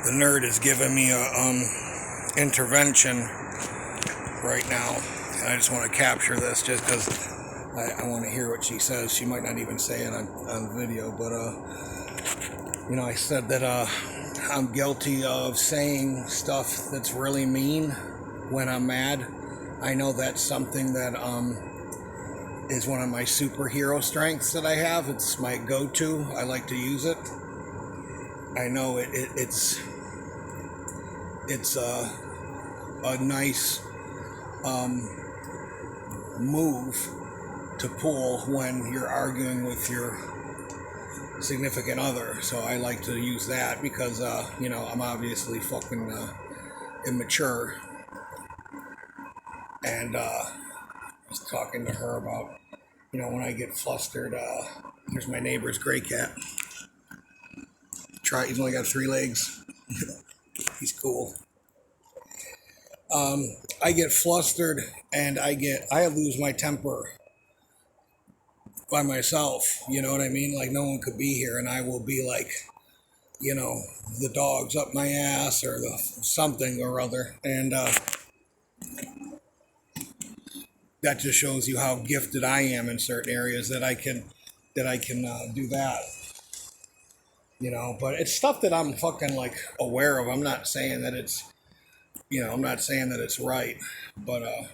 The nerd is giving me a intervention right now. I just want to capture this just because I want to hear what she says. She might not even say it on video, but I said that I'm guilty of saying stuff that's really mean when I'm mad. I know that's something that is one of my superhero strengths that I have. It's my go-to. I like to use it. I know it's a nice move to pull when you're arguing with your significant other. So I like to use that because I'm obviously fucking immature. And I was talking to her about when I get flustered. Here's my neighbor's gray cat. He's only got 3 legs. He's cool. I get flustered and I lose my temper by myself. You know what I mean? Like no one could be here and I will be like, the dog's up my ass or something or other. And that just shows you how gifted I am in certain areas that I can do that. But it's stuff that I'm fucking like aware of. I'm not saying that it's right, but I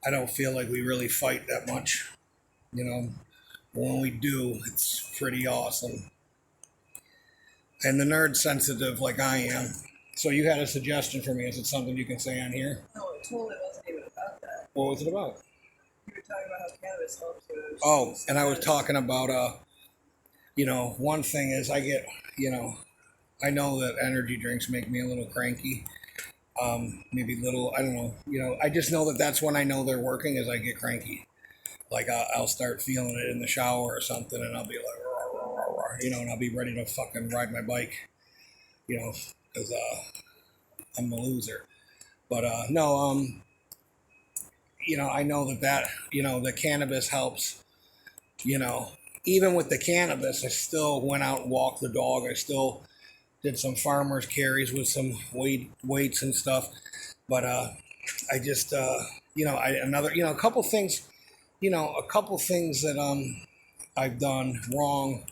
don't feel like we really fight that much. When we do, it's pretty awesome. And the nerd's sensitive like I am. So you had a suggestion for me. Is it something you can say on here? No, it totally wasn't even about that. What was it about? You were talking about how cannabis helps you. Oh, and I was talking about, one thing is I get, I know that energy drinks make me a little cranky. Maybe little, I don't know, I just know that that's when I know they're working is I get cranky. Like I'll start feeling it in the shower or something and I'll be like, rah, rah, rah, rah, and I'll be ready to fucking ride my bike, because I'm a loser. But no, I know that, the cannabis helps, even with the cannabis, I still went out and walked the dog. I still did some farmer's carries with some weights and stuff. But I just, a couple things, that I've done wrong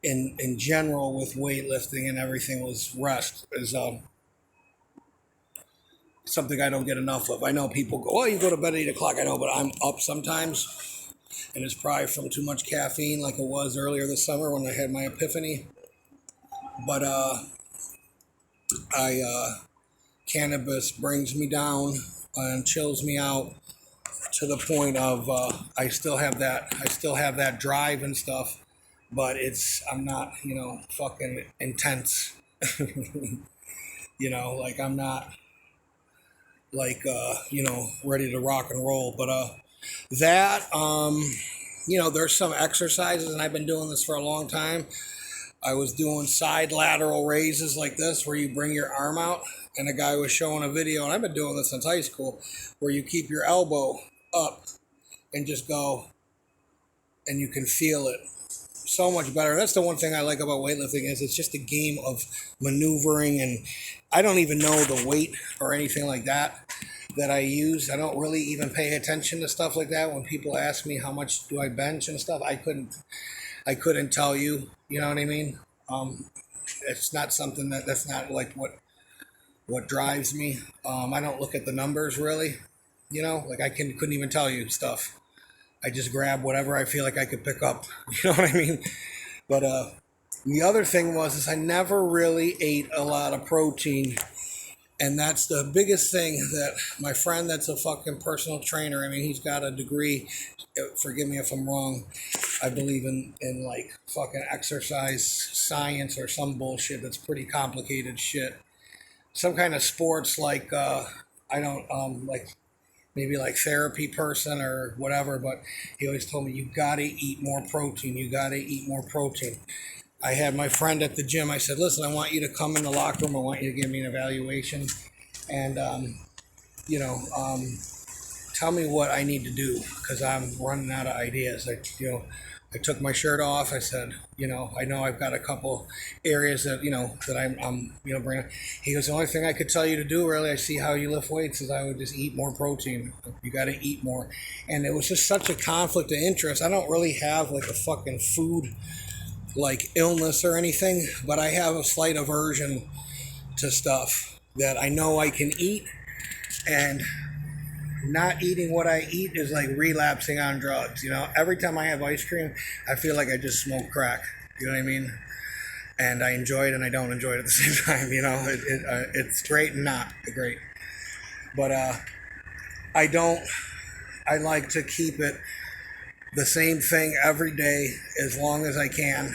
in general with weightlifting and everything was rest is something I don't get enough of. I know people go, oh, you go to bed at 8 o'clock. I know, but I'm up sometimes. And it's probably from too much caffeine like it was earlier this summer when I had my epiphany. But cannabis brings me down and chills me out to the point of I still have that drive and stuff, but I'm not, fucking intense. Like I'm not like ready to rock and roll. But there's some exercises, and I've been doing this for a long time. I was doing side lateral raises like this, where you bring your arm out, and a guy was showing a video, and I've been doing this since high school, where you keep your elbow up and just go, and you can feel it so much better. That's the one thing I like about weightlifting is it's just a game of maneuvering, and I don't even know the weight or anything like that I use. I don't really even pay attention to stuff like that. When people ask me how much do I bench and stuff, I couldn't tell you. You know what I mean? It's not something that's not like what drives me. I don't look at the numbers really. Like I couldn't even tell you stuff. I just grab whatever I feel like I could pick up. You know what I mean? But the other thing is I never really ate a lot of protein. And that's the biggest thing that my friend that's a fucking personal trainer, I mean, he's got a degree, forgive me if I'm wrong, I believe in like fucking exercise science or some bullshit that's pretty complicated shit. Some kind of sports like, like maybe like therapy person or whatever, but he always told me, you gotta eat more protein, I had my friend at the gym. I said, listen, I want you to come in the locker room. I want you to give me an evaluation. And, tell me what I need to do because I'm running out of ideas. I took my shirt off. I said, I know I've got a couple areas that, that I'm bringing. He goes, the only thing I could tell you to do, really, I see how you lift weights, is I would just eat more protein. You got to eat more. And it was just such a conflict of interest. I don't really have like a fucking food like illness or anything, but I have a slight aversion to stuff that I know I can eat, and not eating what I eat is like relapsing on drugs. Every time I have ice cream, I feel like I just smoked crack. You know what I mean? And I enjoy it and I don't enjoy it at the same time. It's great and not great. But I like to keep it the same thing every day as long as I can.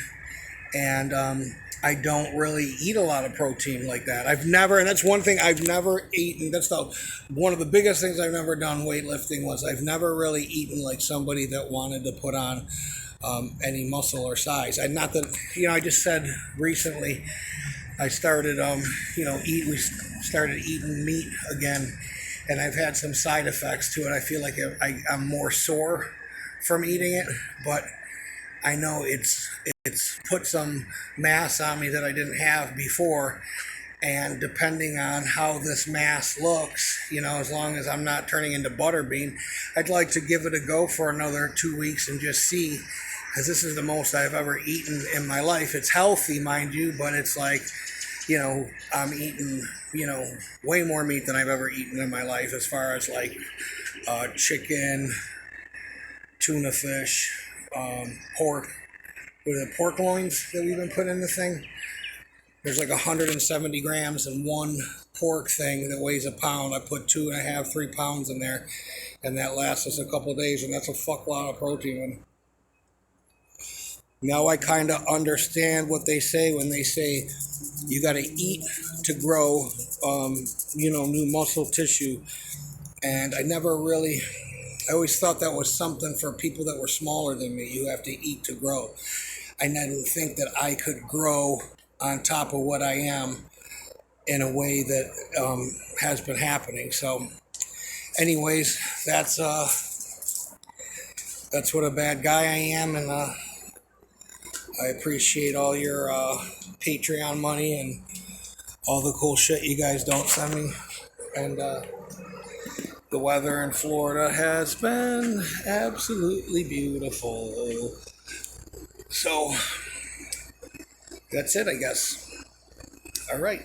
And I don't really eat a lot of protein like that. And that's one thing I've never eaten. That's one of the biggest things I've never done weightlifting was I've never really eaten like somebody that wanted to put on any muscle or size. Not that, I just said recently I started, we started eating meat again, and I've had some side effects to it. I feel like I'm more sore from eating it, but I know it's put some mass on me that I didn't have before, and depending on how this mass looks, as long as I'm not turning into butterbean, I'd like to give it a go for another 2 weeks and just see, because this is the most I've ever eaten in my life. It's healthy, mind you, but it's like, I'm eating, way more meat than I've ever eaten in my life, as far as like chicken, tuna fish, pork. With the pork loins that we've been putting in the thing, there's like 170 grams in one pork thing that weighs a pound. I put 2.5, 3 pounds in there, and that lasts us a couple of days, and that's a fuck lot of protein. And now I kind of understand what they say when they say you got to eat to grow, new muscle tissue. And I always thought that was something for people that were smaller than me. You have to eat to grow. I didn't think that I could grow on top of what I am in a way that has been happening. So anyways, that's what a bad guy I am, and I appreciate all your Patreon money and all the cool shit you guys don't send me. And the weather in Florida has been absolutely beautiful. So, that's it, I guess. All right.